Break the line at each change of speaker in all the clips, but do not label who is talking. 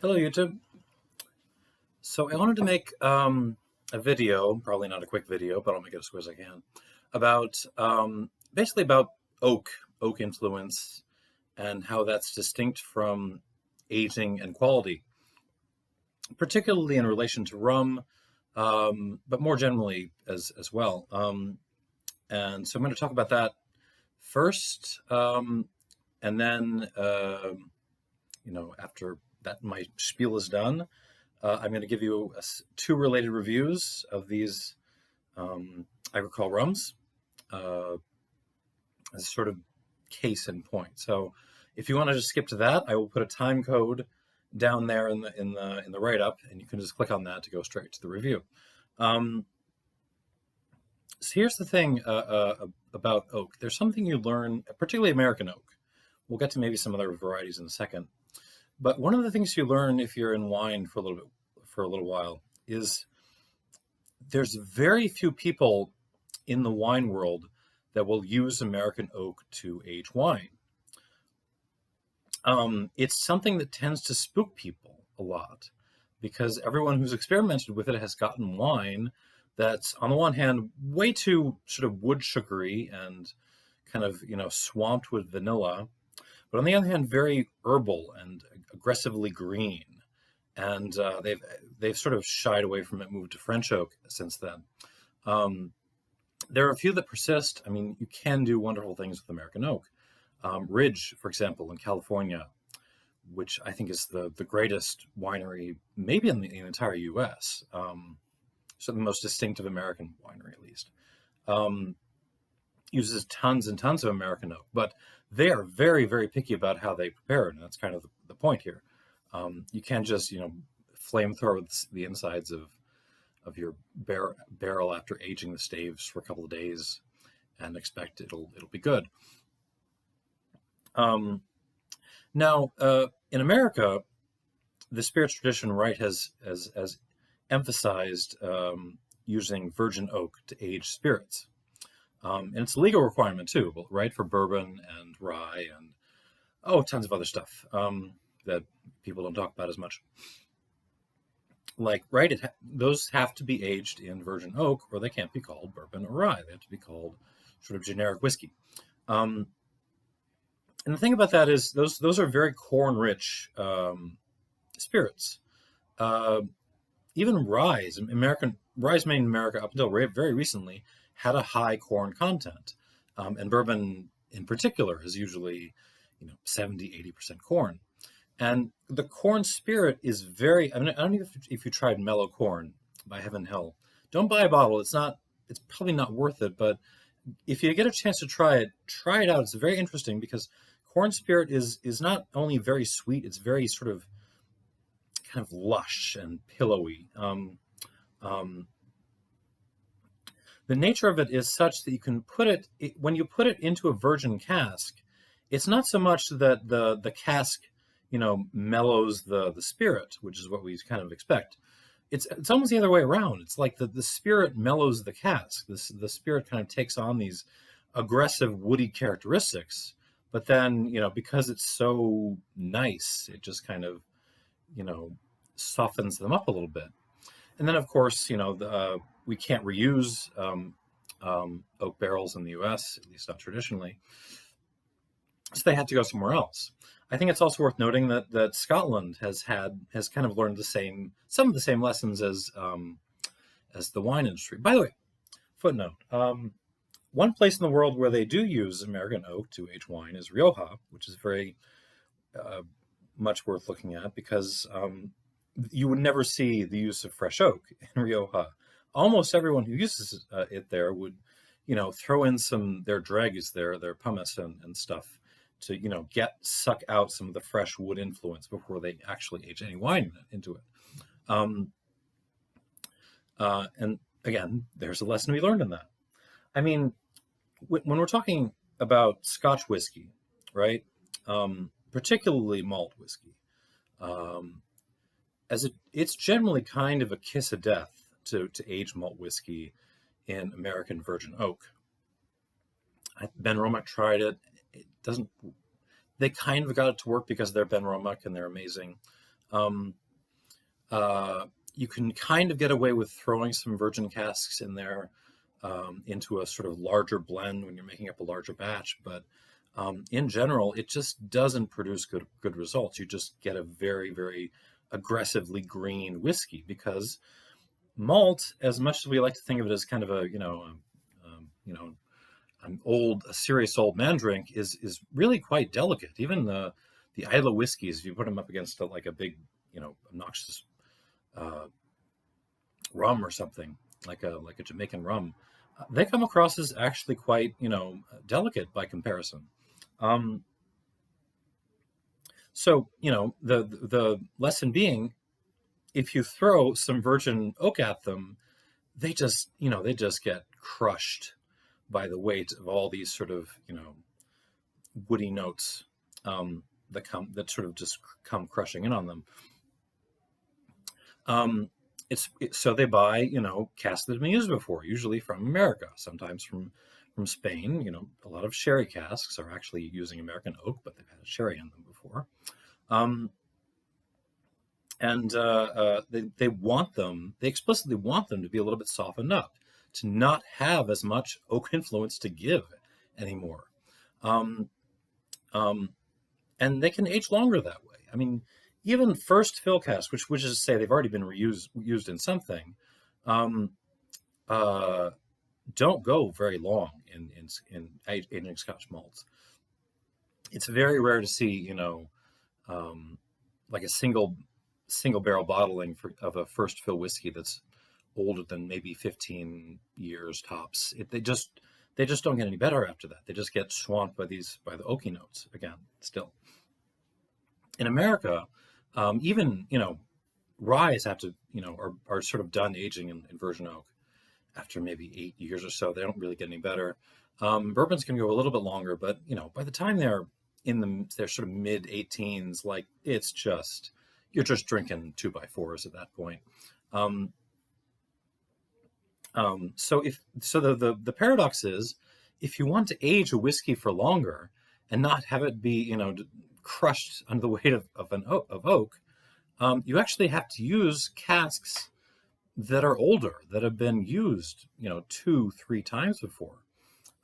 Hello, YouTube. So I wanted to make a video, probably not a quick video, but I'll make it as quick as I can, about basically about oak influence, and how that's distinct from aging and quality, particularly in relation to rum, but more generally as well. And so I'm going to talk about that first, and then after that my spiel is done, I'm going to give you two related reviews of these agricole rums as a sort of case in point. So if you want to just skip to that, I will put a time code down there in the write-up, and you can just click on that to go straight to the review. So here's the thing about oak. There's something you learn, particularly American oak. We'll get to maybe some other varieties in a second. But one of the things you learn if you're in wine for a little while is there's very few people in the wine world that will use American oak to age wine. It's something that tends to spook people a lot, because everyone who's experimented with it has gotten wine that's, on the one hand, way too sort of wood sugary and kind of, swamped with vanilla, but on the other hand, very herbal and aggressively green. And they've sort of shied away from it, moved to French oak since then. There are a few that persist. I mean, you can do wonderful things with American oak. Ridge, for example, in California, which I think is the greatest winery, maybe in the entire U.S., so the most distinctive American winery, at least, uses tons and tons of American oak. But they are very, very picky about how they prepare it, and that's kind of the point here. You can't just, flamethrower the insides of your barrel after aging the staves for a couple of days and expect it'll be good. Now, in America, the spirits tradition, right, has emphasized using virgin oak to age spirits. And it's a legal requirement too, right, for bourbon and rye and tons of other stuff that people don't talk about as much. Like, right, those have to be aged in virgin oak, or they can't be called bourbon or rye. They have to be called sort of generic whiskey. And the thing about that is those are very corn-rich spirits. Even ryes made in America up until very recently had a high corn content, and bourbon in particular is usually 70-80% corn. And the corn spirit is very, I don't know if you tried mellow corn by Heaven Hill. Don't buy a bottle. It's probably not worth it, but if you get a chance to try it out. It's very interesting because corn spirit is not only very sweet, it's very sort of kind of lush and pillowy. The nature of it is such that you can when you put it into a virgin cask, it's not so much that the cask mellows the spirit, which is what we kind of expect. It's almost the other way around. It's like the spirit mellows the cask. The spirit kind of takes on these aggressive woody characteristics, but then because it's so nice, it just kind of softens them up a little bit. And then of course we can't reuse oak barrels in the U.S., at least not traditionally, so they had to go somewhere else. I think it's also worth noting that Scotland has kind of learned some of the same lessons as the wine industry. By the way, footnote: one place in the world where they do use American oak to age wine is Rioja, which is very much worth looking at, because you would never see the use of fresh oak in Rioja. Almost everyone who uses it there would, throw in their dregs, their pumice and stuff, to suck out some of the fresh wood influence before they actually age any wine into it. And again, there's a lesson to be learned in that. I mean, when we're talking about Scotch whiskey, right, particularly malt whiskey, it's generally kind of a kiss of death to age malt whiskey in American virgin oak. Ben Romack tried it. It doesn't. They kind of got it to work because they're Ben Romack and they're amazing. Um, you can kind of get away with throwing some virgin casks in there into a sort of larger blend when you're making up a larger batch, but in general, it just doesn't produce good results. You just get a very, very aggressively green whiskey because malt, as much as we like to think of it as kind of a a serious old man drink, is really quite delicate. Even the Isla whiskeys, if you put them up against like a big obnoxious rum or something like a Jamaican rum, they come across as actually quite delicate by comparison. Um, so the lesson being, if you throw some virgin oak at them, they just get crushed by the weight of all these sort of woody notes that sort of just come crushing in on them. So they buy casks that have been used before, usually from America, sometimes from Spain. A lot of sherry casks are actually using American oak, but they've had sherry in them before. And they explicitly want them to be a little bit softened up, to not have as much oak influence to give anymore. Um, and they can age longer that way. I mean, even first fill casks, which is to say they've already been used in something, um, don't go very long in aging Scotch malts. It's very rare to see, like a single barrel bottling of a first fill whiskey that's older than maybe 15 years tops. They just don't get any better after that. They just get swamped by the oaky notes again. Still, in America, even ryes have to are sort of done aging in virgin oak after maybe 8 years or so. They don't really get any better. Bourbons can go a little bit longer, but by the time they're in their sort of mid 18s, like you're just drinking 2x4s at that point. So the paradox is, if you want to age a whiskey for longer and not have it be crushed under the weight of oak, you actually have to use casks that are older, that have been used 2-3 times before.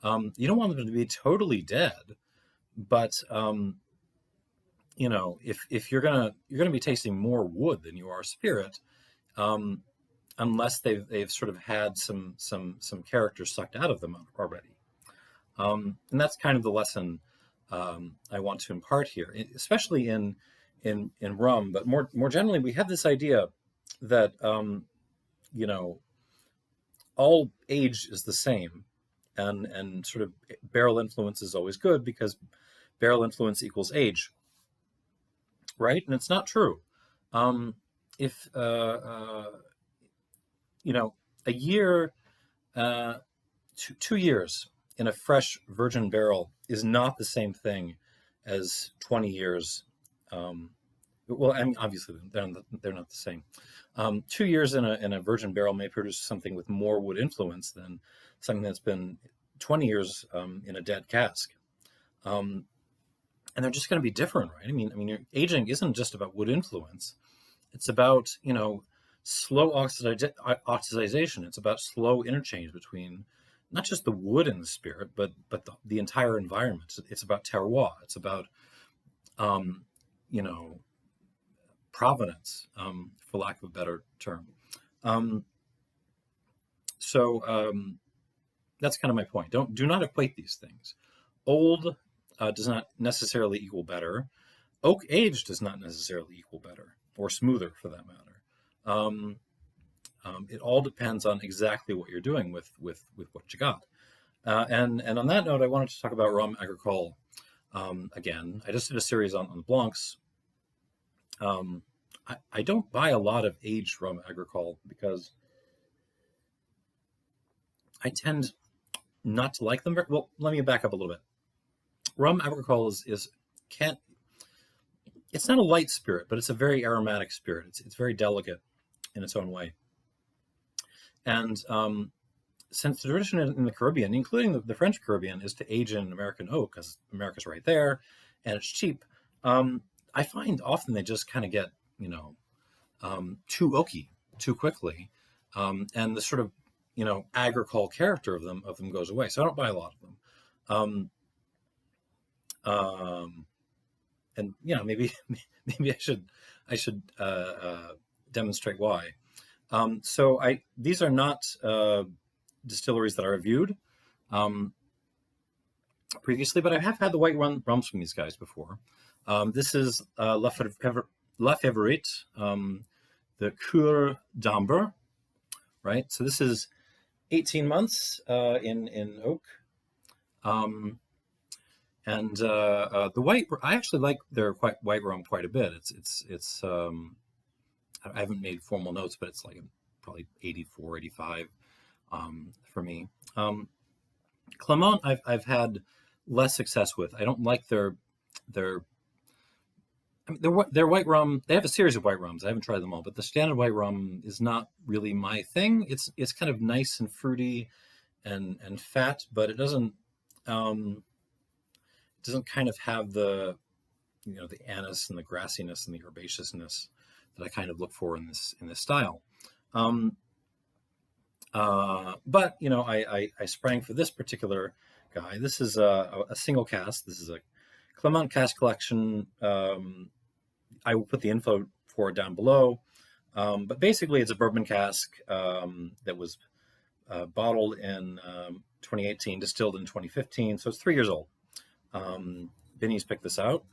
You don't want them to be totally dead, but if you're gonna be tasting more wood than you are spirit, unless they've sort of had some character sucked out of them already. And that's kind of the lesson I want to impart here, especially in rum, but more generally, we have this idea that all age is the same, and sort of barrel influence is always good because barrel influence equals age, right? And it's not true. If a year, 2 years in a fresh virgin barrel is not the same thing as 20 years. Well, I mean, obviously they're not the same. 2 years in a virgin barrel may produce something with more wood influence than something that's been 20 years in a dead cask. And they're just going to be different, right? I mean, your aging isn't just about wood influence. It's about slow oxidization. It's about slow interchange between not just the wood and the spirit, but the entire environment. It's about terroir. It's about provenance, for lack of a better term. So that's kind of my point. Do not equate these things. Old does not necessarily equal better. Oak aged does not necessarily equal better, or smoother for that matter. It all depends on exactly what you're doing with what you got. And on that note, I wanted to talk about rhum agricole. Again, I just did a series on the Blancs. I don't buy a lot of aged rhum agricole because I tend not to like them. Well, let me back up a little bit. Rhum agricole it's not a light spirit, but it's a very aromatic spirit. It's very delicate in its own way. And since the tradition in the Caribbean, including the French Caribbean, is to age in American oak because America's right there and it's cheap, I find often they just kind of get too oaky too quickly, and the sort of agricole character of them goes away. So I don't buy a lot of them. And maybe maybe I should demonstrate why. So these are not distilleries that I reviewed previously, but I have had the white rums from these guys before. This is La Favorite, the Coeur d'Amber, right? So this is 18 months in oak. And the white, I actually like their white rum quite a bit. It's I haven't made formal notes, but it's like probably 84, 85 for me. Clement, I've had less success with. I don't like their white rum. They have a series of white rums. I haven't tried them all, but the standard white rum is not really my thing. It's kind of nice and fruity and fat, but it doesn't kind of have the the anise and the grassiness and the herbaceousness that I kind of look for in this style. But I sprang for this particular guy. This is a single cask. This is a Clement Cask Collection. I will put the info for it down below. But basically, it's a bourbon cask that was bottled in 2018, distilled in 2015. So it's 3 years old. Binny's picked this out.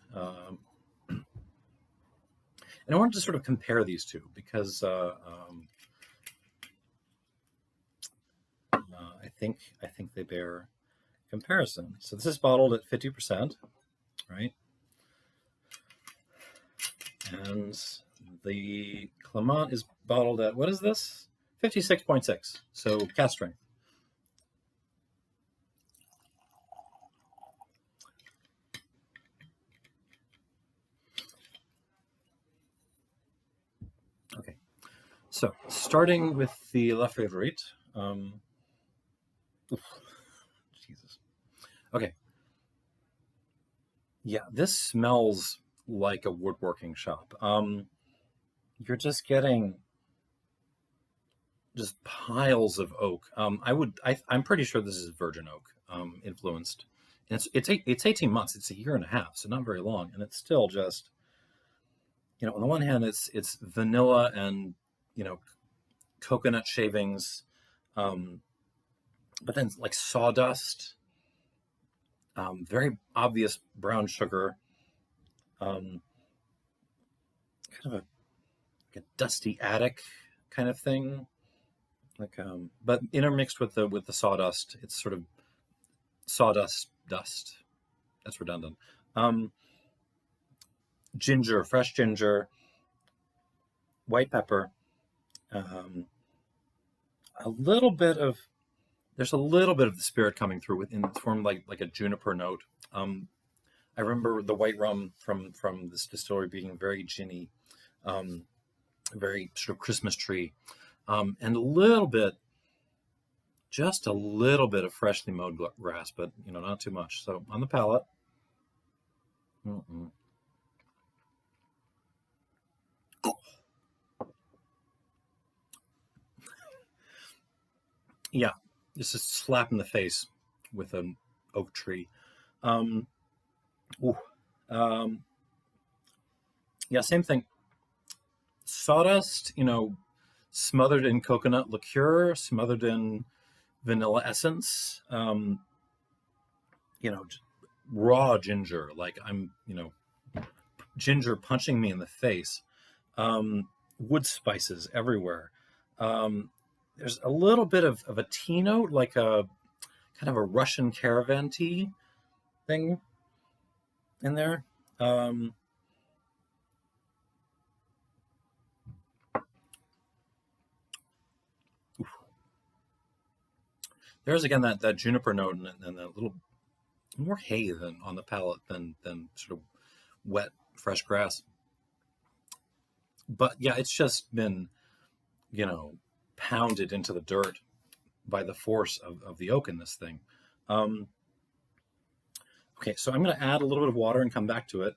And I wanted to sort of compare these two because I think they bear comparison. So this is bottled at 50%, right? And the Clement is bottled at, what is this? 56.6, so cask strength. Okay, so starting with the La Favorite. Jesus. Okay. Yeah, this smells like a woodworking shop. You're just getting just piles of oak. I'm pretty sure this is virgin oak influenced. And it's 18 months. It's a year and a half, so not very long, and it's still just on the one hand it's vanilla and coconut shavings, but then like sawdust, very obvious brown sugar, kind of a dusty attic kind of thing, but intermixed with the sawdust. It's sort of sawdust dust. That's redundant. Ginger, fresh ginger, white pepper, there's a little bit of the spirit coming through in the form like a juniper note. I remember the white rum from this distillery being very ginny, very sort of Christmas tree, and just a little bit of freshly mowed grass, but not too much. So on the palate, yeah, this is a slap in the face with an oak tree. Yeah, same thing. Sawdust, smothered in coconut liqueur, smothered in vanilla essence, raw ginger, like I'm, ginger punching me in the face, wood spices everywhere. There's a little bit of a tea note, like a kind of a Russian caravan tea thing in there. There's again that juniper note and that little more hay than on the palate than sort of wet fresh grass. But yeah, it's just been pounded into the dirt by the force of the oak in this thing. Okay, so I'm going to add a little bit of water and come back to it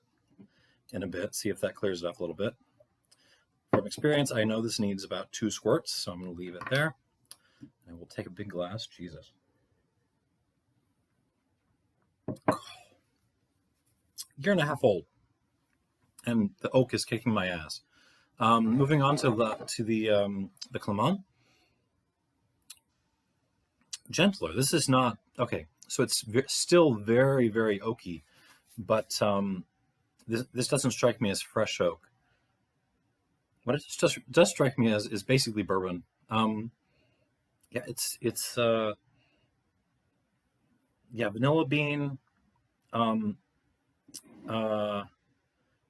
in a bit, see if that clears it up a little bit. from experience, I know this needs about 2 squirts, so I'm going to leave it there. And we'll take a big glass. Jesus. Year and a half old, and the oak is kicking my ass. Moving on to the Clement. Gentler. This is not okay. So it's still very, very oaky, but this doesn't strike me as fresh oak. What it just does strike me as is basically bourbon. Yeah, it's vanilla bean,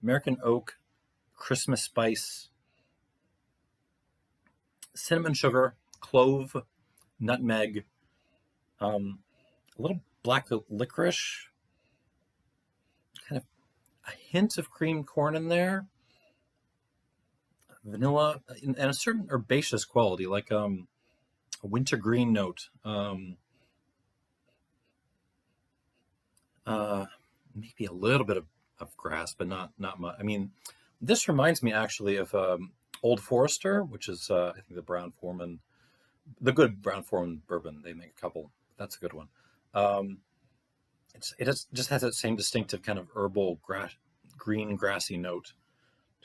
American oak, Christmas spice, cinnamon sugar, clove, nutmeg, a little black licorice, kind of a hint of cream corn in there, vanilla, and a certain herbaceous quality, like a wintergreen note. Maybe a little bit of grass, but not much. I mean, this reminds me actually of Old Forester, which is I think the Brown-Forman, the good Brown-Forman bourbon. They make a couple. That's a good one. Just has that same distinctive kind of herbal green grassy note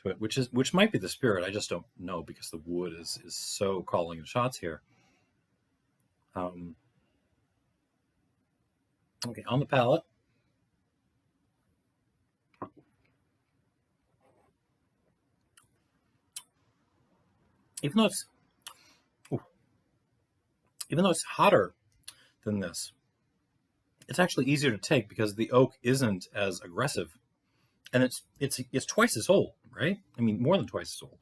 to it, which might be the spirit. I just don't know because the wood is so calling the shots here. Okay, on the palate. Even though it's hotter than this, it's actually easier to take because the oak isn't as aggressive, and it's twice as old, right? I mean, more than twice as old.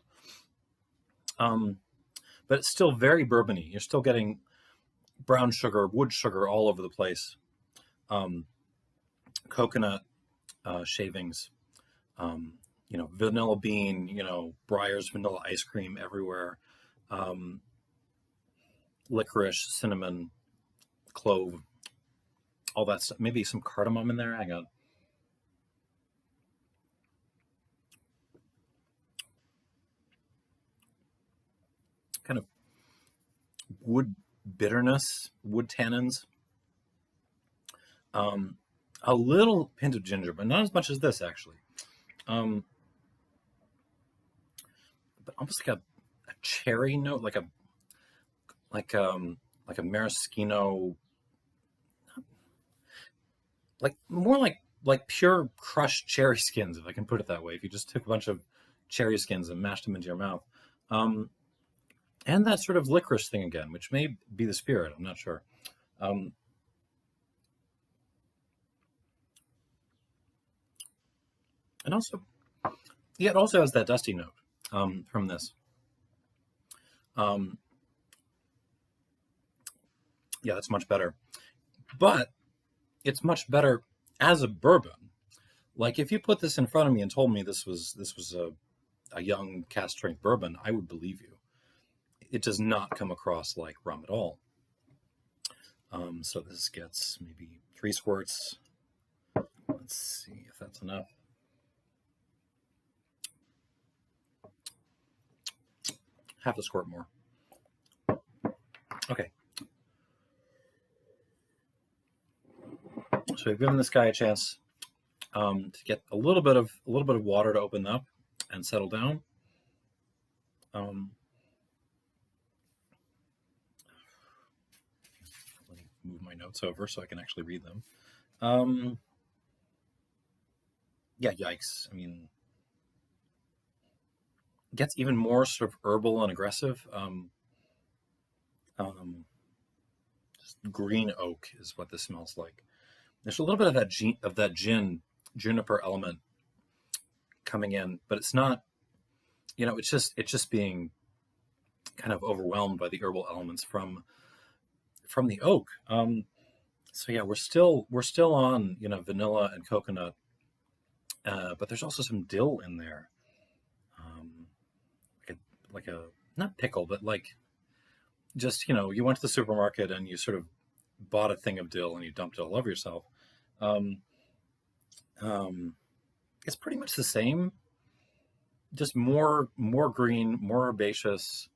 But it's still very bourbony. You're still getting brown sugar, wood sugar all over the place, coconut shavings, vanilla bean, Breyer's vanilla ice cream everywhere, licorice, cinnamon, clove, all that stuff. Maybe some cardamom in there. Hang on. Kind of wood bitterness, wood tannins. A little hint of ginger, but not as much as this actually. But almost like a cherry note, like a maraschino, more like pure crushed cherry skins, if I can put it that way. If you just took a bunch of cherry skins and mashed them into your mouth, and that sort of licorice thing again, which may be the spirit. I'm not sure. And also, yeah, it also has that dusty note from this. Yeah, that's much better. But it's much better as a bourbon. Like if you put this in front of me and told me this was a young cask strength bourbon, I would believe you. It does not come across like rum at all. So this gets maybe 3 squirts. Let's see if that's enough. Half a squirt more. Okay. So we've given this guy a chance to get a little bit of water to open up and settle down. Let me move my notes over so I can actually read them. Yeah, yikes. I mean, it gets even more sort of herbal and aggressive. Just green oak is what this smells like. There's a little bit of that juniper element coming in, but it's not. It's just being kind of overwhelmed by the herbal elements from the oak. So yeah, we're still on vanilla and coconut, but there's also some dill in there, like a not pickle, but like just you went to the supermarket and you sort of bought a thing of dill and you dumped it all over yourself. It's pretty much the same just more green, more herbaceous.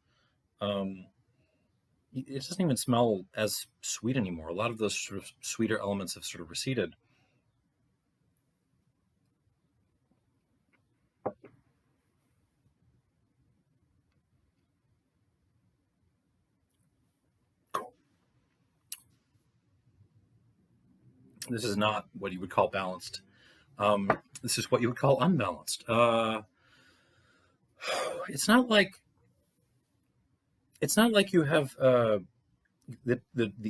It doesn't even smell as sweet anymore. A lot of those sort of sweeter elements have sort of receded. This is not what you would call balanced. This is what you would call unbalanced. It's not like you have the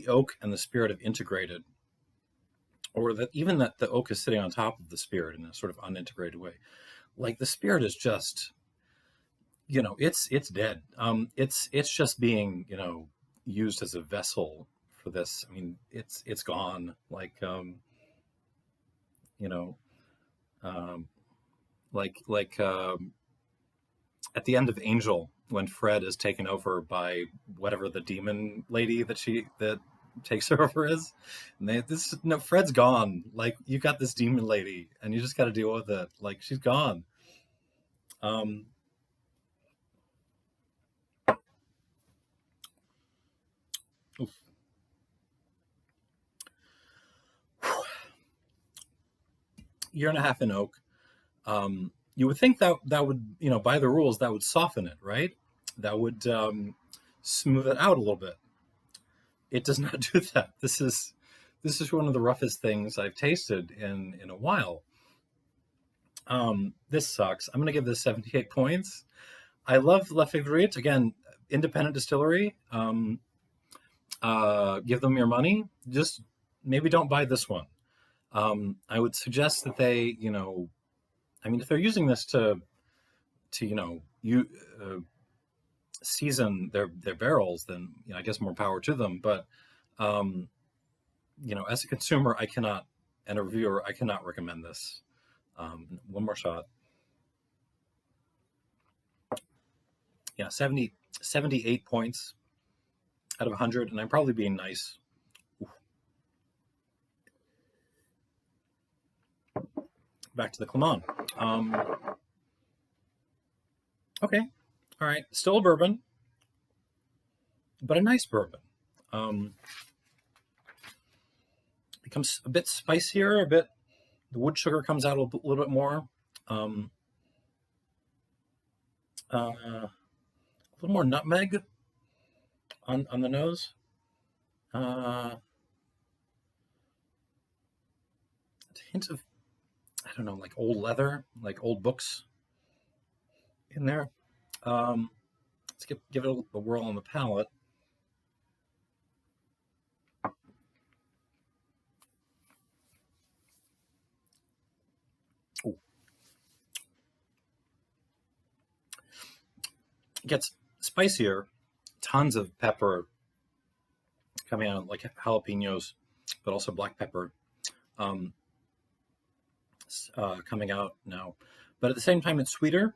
oak and the spirit have integrated, or that even that the oak is sitting on top of the spirit in a sort of unintegrated way. Like the spirit is just, it's dead. It's just being, used as a vessel for this. I mean, it's gone. Like, you know, um, like at the end of Angel, when Fred is taken over by whatever the demon lady that takes her over is, and Fred's gone. Like, you got this demon lady, and you just got to deal with it. Like, she's gone. Um, Year and a half in oak. You would think that would, by the rules, that would soften it, right? That would smooth it out a little bit. It does not do that. This is one of the roughest things I've tasted in a while. This sucks. I'm going to give this 78 points. I love La Favorite. Again, independent distillery. Give them your money. Just maybe don't buy this one. I would suggest that they, if they're using this to season their barrels, then I guess more power to them. But um, as a consumer, and a reviewer, I cannot recommend this. One more shot. Yeah, 78 points out of 100, and I'm probably being nice. Oof. Back to the Clement. Okay, all right, still a bourbon, but a nice bourbon. Becomes a bit spicier, the wood sugar comes out a little bit more. A little more nutmeg on the nose. A hint of, I don't know, like old leather, like old books in there. Let's give it a whirl on the palate. Ooh. It gets spicier, tons of pepper coming out, like jalapenos, but also black pepper coming out now. But at the same time, it's sweeter.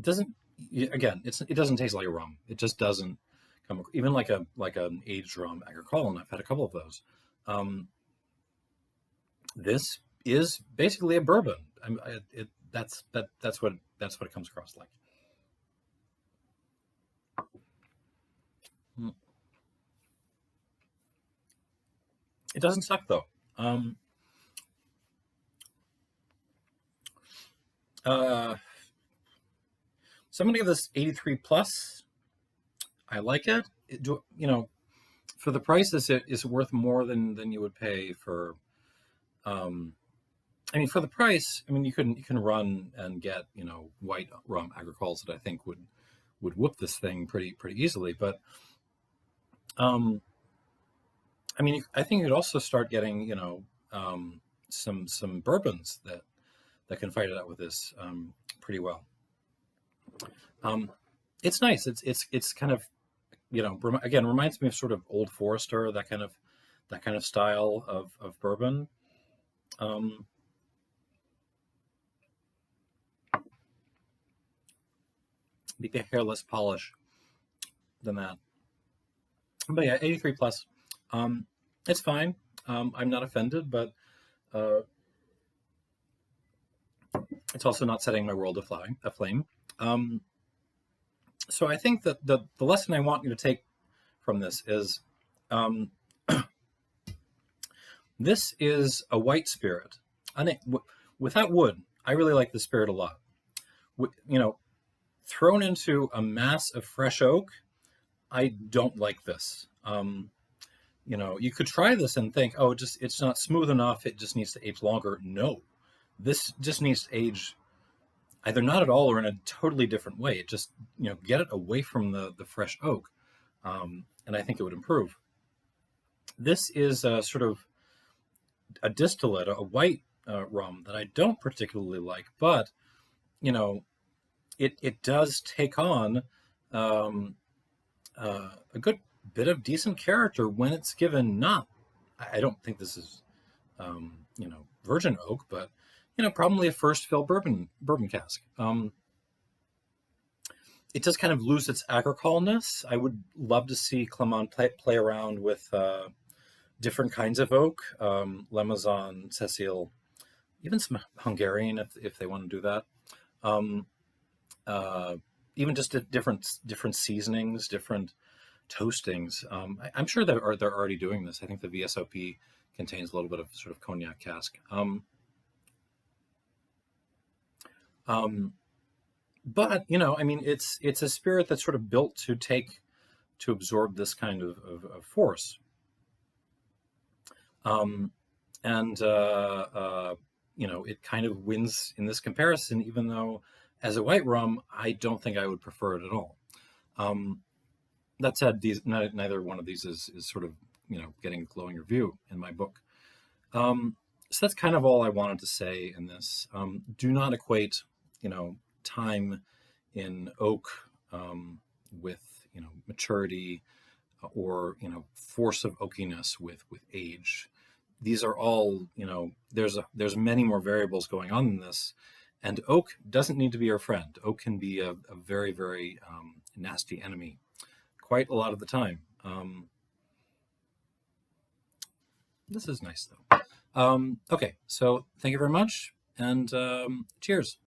Doesn't Again, it doesn't taste like a rum. It just doesn't come even like an aged rum agricole, and I've had a couple of those. This is basically a bourbon. That's what it comes across like. It doesn't suck though. So I'm gonna give this 83 plus. I like it. For the price, is worth more than you would pay for. For the price, you can run and get white rum agricoles that I think would whoop this thing pretty easily. But I think you'd also start getting some bourbons that can fight it out with this pretty well. It's nice. It's kind of again, reminds me of sort of Old Forester, that kind of style of bourbon. Maybe a hair less polish than that. But yeah, 83 plus. It's fine. I'm not offended, but It's also not setting my world aflame. So I think that the lesson I want you to take from this is, this is a white spirit. Without wood, I really like the spirit a lot. Thrown into a mass of fresh oak, I don't like this. You could try this and think, oh, it's not smooth enough. It just needs to age longer. No, this just needs to age either not at all or in a totally different way. It just, get it away from the fresh oak. And I think it would improve. This is a sort of a distillate, a white rum that I don't particularly like, but, it does take on a good bit of decent character when it's given not, I don't think this is, virgin oak, but, probably a first fill bourbon cask. It does kind of lose its agricoleness. I would love to see Clement play around with different kinds of oak, Lemazon, Cecile, even some Hungarian if they want to do that. Even just different seasonings, different toastings. I'm sure they're already doing this. I think the VSOP contains a little bit of sort of cognac cask. But it's a spirit that's sort of built to absorb this kind of force. It kind of wins in this comparison, even though as a white rum, I don't think I would prefer it at all. That said, neither one of these is sort of, getting a glowing review in my book. So that's kind of all I wanted to say in this. Do not equate, time in oak with, maturity or, force of oakiness with age. These are all, there's many more variables going on in this. And oak doesn't need to be your friend. Oak can be a very, very nasty enemy quite a lot of the time. This is nice, though. Okay, so thank you very much, and cheers.